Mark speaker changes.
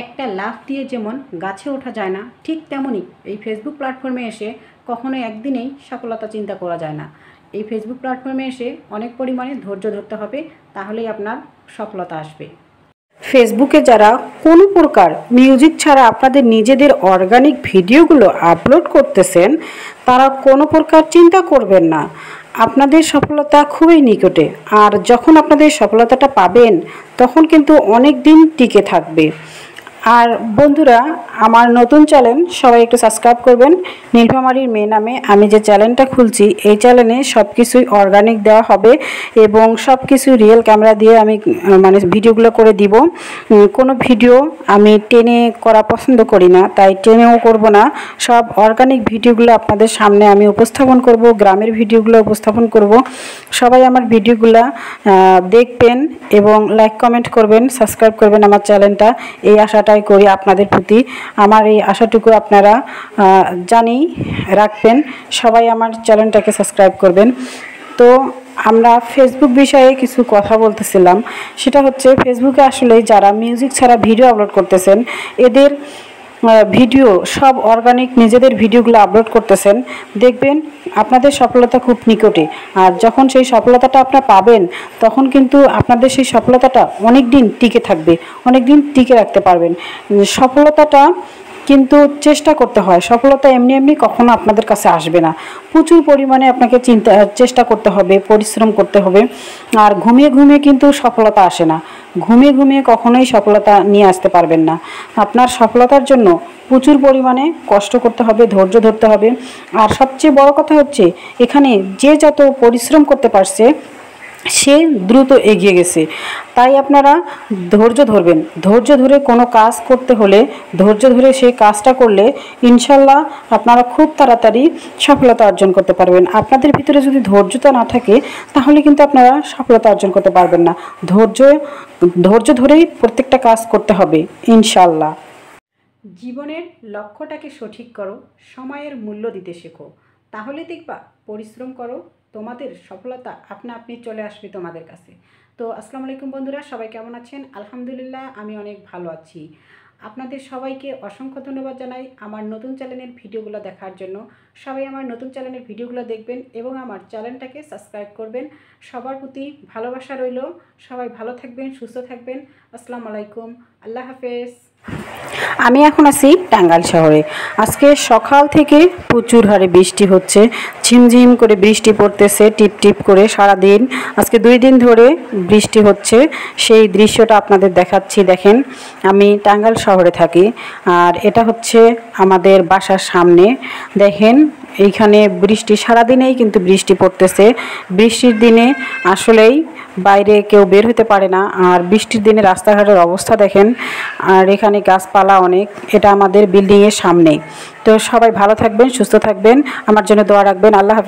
Speaker 1: একটা লাফ দিয়ে যেমন গাছে ওঠা যায় না, ঠিক তেমনই এই ফেসবুক প্ল্যাটফর্মে এসে কখনো একদিনেই সফলতা চিন্তা করা যায় না। এই ফেসবুক প্ল্যাটফর্মে এসে অনেক পরিমাণে ধৈর্য ধরতে হবে, তাহলেই আপনার সফলতা আসবে। ফেসবুকে যারা কোনো প্রকার মিউজিক ছাড়া আপনাদের নিজেদের অর্গানিক ভিডিওগুলো আপলোড করতেছেন, তারা কোনো প্রকার চিন্তা করবেন না, আপনাদের সফলতা খুবই নিকটে। আর যখন আপনাদের সফলতাটা পাবেন, তখন কিন্তু অনেক দিন টিকে থাকবে। আর বন্ধুরা, আমার নতুন চ্যানেল সবাই একটু সাবস্ক্রাইব করবেন। নীলফামারীর মেয়ে নামে আমি যে চ্যানেলটা খুলছি, এই চ্যানেলে সব কিছুই অর্গানিক দেওয়া হবে এবং সব কিছু রিয়েল ক্যামেরা দিয়ে আমি ভিডিওগুলো করে দিব। কোনো ভিডিও আমি টেনে করা পছন্দ করি না, তাই টেনেও করব না। সব অর্গানিক ভিডিওগুলো আপনাদের সামনে আমি উপস্থাপন করব, গ্রামের ভিডিওগুলো উপস্থাপন করব। সবাই আমার ভিডিওগুলো দেখবেন এবং লাইক কমেন্ট করবেন, সাবস্ক্রাইব করবেন আমার চ্যানেলটা। এই আশাটাই করি আপনাদের প্রতি। আমার এই আশাটুকু আপনারা জানি রাখবেন। সবাই আমার চ্যানেলটাকে সাবস্ক্রাইব করবেন। তো আমরা ফেসবুক বিষয়ে কিছু কথা বলতেছিলাম। সেটা হচ্ছে, ফেসবুকে আসলে যারা মিউজিক ছাড়া ভিডিও আপলোড করতেছেন, এদের ভিডিও সব অর্গানিক নিজেদের ভিডিওগুলো আপলোড করতেছেন, দেখবেন আপনাদের সফলতা খুব নিকটে। আর যখন সেই সফলতাটা আপনারা পাবেন, তখন কিন্তু আপনাদের সেই সফলতাটা অনেক দিন টিকে থাকবে, অনেক দিন টিকে রাখতে পারবেন। সফলতাটা কিন্তু চেষ্টা করতে হয়, সফলতা এমনি এমনি কখনো আপনাদের কাছে আসবে না। প্রচুর পরিমাণে আপনাকে চেষ্টা করতে হবে, পরিশ্রম করতে হবে। আর ঘুমিয়ে ঘুমিয়ে কিন্তু সফলতা আসে না, ঘুমিয়ে ঘুমিয়ে কখনোই সফলতা নিয়ে আসতে পারবেন না। আপনার সফলতার জন্য প্রচুর পরিমাণে কষ্ট করতে হবে, ধৈর্য ধরতে হবে। আর সবচেয়ে বড় কথা হচ্ছে, এখানে যে যত পরিশ্রম করতে পারছে, সে দ্রুত এগিয়ে গেছে। তাই আপনারা ধৈর্য ধরবেন। ধৈর্য ধরে কোনো কাজ করতে হলে, ধৈর্য ধরে সেই কাজটা করলে ইনশাল্লাহ আপনারা খুব তাড়াতাড়ি সফলতা অর্জন করতে পারবেন। আপনাদের ভিতরে যদি ধৈর্যতা না থাকে, তাহলে কিন্তু আপনারা সফলতা অর্জন করতে পারবেন না। ধৈর্য ধরেই প্রত্যেকটা কাজ করতে হবে ইনশাল্লাহ। জীবনের লক্ষ্যটাকে সঠিক করো, সময়ের মূল্য দিতে শেখো, তাহলে দেখবা পরিশ্রম করো, তোমাদের সফলতা আপনা আপনি চলে আসবে তোমাদের কাছে। তো আসসালামু আলাইকুম বন্ধুরা, সবাই কেমন আছেন? আলহামদুলিল্লাহ, আমি অনেক ভালো আছি। আপনাদের সবাইকে অসংখ্য ধন্যবাদ জানাই আমার নতুন চ্যানেলের ভিডিওগুলো দেখার জন্য। সবাই আমার নতুন চ্যানেলের ভিডিওগুলো দেখবেন এবং আমার চ্যানেলটাকে সাবস্ক্রাইব করবেন। সবার প্রতি ভালোবাসা রইল। সবাই ভালো থাকবেন, সুস্থ থাকবেন। আসসালামু আলাইকুম, আল্লাহ হাফেজ। আমি এখন আছি টাঙ্গাইল শহরে। আজকে সকাল থেকে প্রচুর হারে বৃষ্টি হচ্ছে, ঝিমঝিম করে বৃষ্টি পড়তেছে, টিপ টিপ করে সারাদিন। আজকে 2 দিন ধরে বৃষ্টি হচ্ছে, সেই দৃশ্যটা আপনাদের দেখাচ্ছি। দেখেন, আমি টাঙ্গাইল শহরে থাকি, আর এটা হচ্ছে আমাদের বাসার সামনে। দেখেন, এইখানে বৃষ্টি সারাদিনেই কিন্তু বৃষ্টি পড়তেছে। বৃষ্টির দিনে আসলেই বাইরে কেউ বের হতে পারে না। আর বৃষ্টির দিনে রাস্তাঘাটের অবস্থা দেখেন। আর এখানে গাছপালা অনেক, এটা আমাদের বিল্ডিংয়ের সামনে। তো সবাই ভালো থাকবেন, সুস্থ থাকবেন, আমার জন্য দোয়া রাখবেন। আল্লাহ হাফেজ।